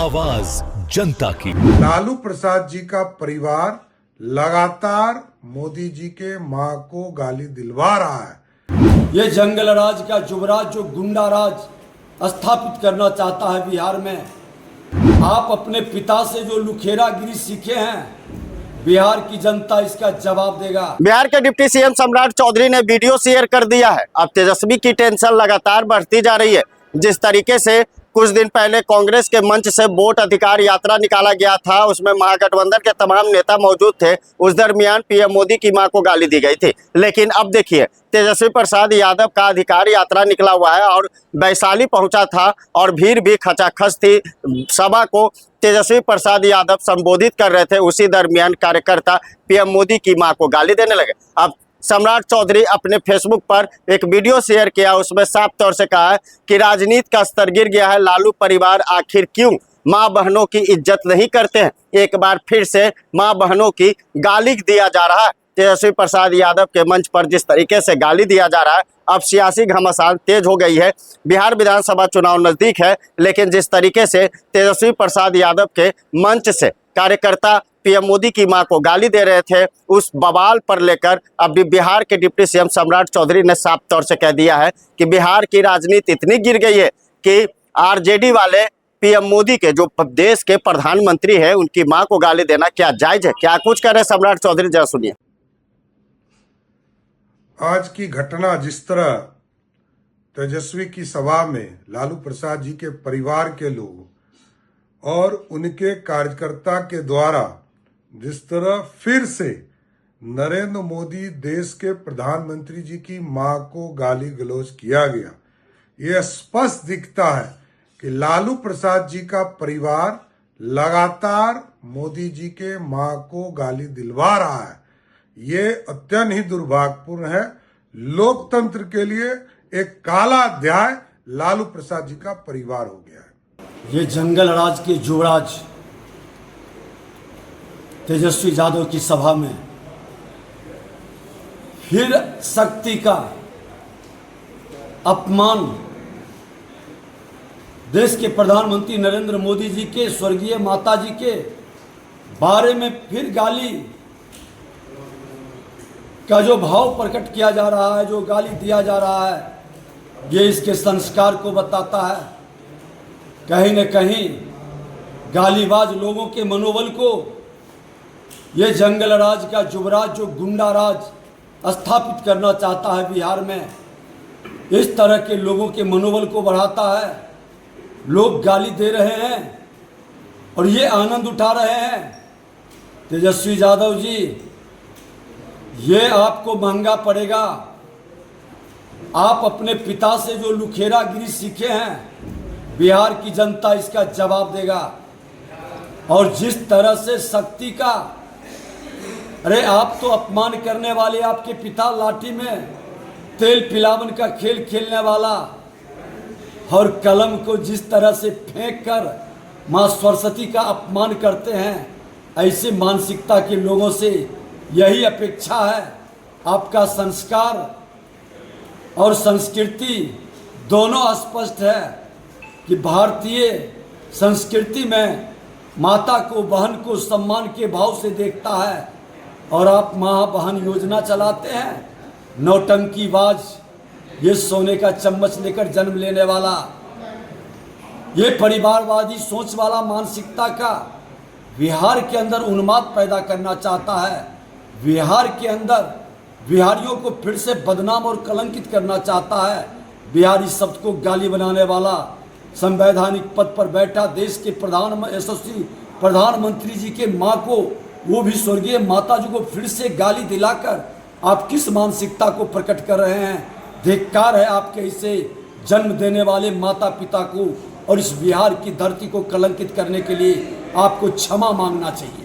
आवाज जनता की। लालू प्रसाद जी का परिवार लगातार मोदी जी के मां को गाली दिलवा रहा है। ये जंगल राज का युवराज जो गुंडा राज स्थापित करना चाहता है बिहार में, आप अपने पिता से जो लुखेरागिरी सीखे हैं, बिहार की जनता इसका जवाब देगा। बिहार के डिप्टी सीएम सम्राट चौधरी ने वीडियो शेयर कर दिया है। अब तेजस्वी की टेंशन लगातार बढ़ती जा रही है। जिस तरीके से कुछ दिन पहले कांग्रेस के मंच से वोट अधिकार यात्रा निकाला गया था, उसमें महागठबंधन के तमाम नेता मौजूद थे। उस दरमियान पीएम मोदी की मां को गाली दी गई थी। लेकिन अब देखिए, तेजस्वी प्रसाद यादव का अधिकार यात्रा निकला हुआ है और वैशाली पहुंचा था और भीड़ भी खचाखच थी। सभा को तेजस्वी प्रसाद यादव संबोधित कर रहे थे। उसी दरमियान कार्यकर्ता पीएम मोदी की मां को गाली देने लगे। अब सम्राट चौधरी अपने फेसबुक पर एक वीडियो शेयर किया, उसमें साफ तौर से कहा है कि राजनीति का स्तर गिर गया है। लालू परिवार आखिर क्यों माँ बहनों की इज्जत नहीं करते हैं? एक बार फिर से माँ बहनों की गाली दिया जा रहा है। तेजस्वी प्रसाद यादव के मंच पर जिस तरीके से गाली दिया जा रहा है, अब सियासी घमासान तेज हो गई है। बिहार विधानसभा चुनाव नजदीक है, लेकिन जिस तरीके से तेजस्वी प्रसाद यादव के मंच से कार्यकर्ता पीएम मोदी की मां को गाली दे रहे थे, उस बवाल पर लेकर अब बिहार के डिप्टी सीएम सम्राट चौधरी ने साफ तौर से कह दिया है कि बिहार की राजनीति इतनी गिर गई है कि आरजेडी वाले पीएम मोदी के जो देश के प्रधानमंत्री हैं, उनकी मां को गाली देना क्या जायज है? क्या कुछ कह रहे सम्राट चौधरी, जरा सुनिए। आज की घटना जिस तरह तेजस्वी की सभा में लालू प्रसाद जी के परिवार के लोग और उनके कार्यकर्ता के द्वारा जिस तरह फिर से नरेंद्र मोदी देश के प्रधानमंत्री जी की मां को गाली गलौज किया गया, यह स्पष्ट दिखता है कि लालू प्रसाद जी का परिवार लगातार मोदी जी के मां को गाली दिलवा रहा है। ये अत्यंत ही दुर्भाग्यपूर्ण है। लोकतंत्र के लिए एक काला अध्याय लालू प्रसाद जी का परिवार हो गया है। ये जंगल राज के युवराज तेजस्वी यादव की सभा में फिर शक्ति का अपमान, देश के प्रधानमंत्री नरेंद्र मोदी जी के स्वर्गीय माता जी के बारे में फिर गाली का जो भाव प्रकट किया जा रहा है, जो गाली दिया जा रहा है, ये इसके संस्कार को बताता है। कहीं न कहीं गालीबाज लोगों के मनोबल को ये जंगल राज का युवराज जो गुंडा राज स्थापित करना चाहता है बिहार में, इस तरह के लोगों के मनोबल को बढ़ाता है। लोग गाली दे रहे हैं और ये आनंद उठा रहे हैं। तेजस्वी यादव जी, ये आपको महंगा पड़ेगा। आप अपने पिता से जो लुखेरागिरी सीखे हैं, बिहार की जनता इसका जवाब देगा। और जिस तरह से शक्ति का, अरे आप तो अपमान करने वाले, आपके पिता लाठी में तेल पिलावन का खेल खेलने वाला और कलम को जिस तरह से फेंक कर माँ सरस्वती का अपमान करते हैं, ऐसे मानसिकता के लोगों से यही अपेक्षा है। आपका संस्कार और संस्कृति दोनों स्पष्ट है कि भारतीय संस्कृति में माता को, बहन को सम्मान के भाव से देखता है, और आप माँ बहन योजना चलाते हैं। नौटंकीबाज, ये सोने का चम्मच लेकर जन्म लेने वाला, ये परिवारवादी सोच वाला मानसिकता का बिहार के अंदर उन्माद पैदा करना चाहता है। बिहार के अंदर बिहारियों को फिर से बदनाम और कलंकित करना चाहता है। बिहारी शब्द को गाली बनाने वाला, संवैधानिक पद पर बैठा देश के यशस्वी प्रधानमंत्री जी के मां को, वो भी स्वर्गीय माता जी को फिर से गाली दिलाकर आप किस मानसिकता को प्रकट कर रहे हैं? धिक्कार है आपके इसे जन्म देने वाले माता पिता को, और इस बिहार की धरती को कलंकित करने के लिए आपको क्षमा मांगना चाहिए।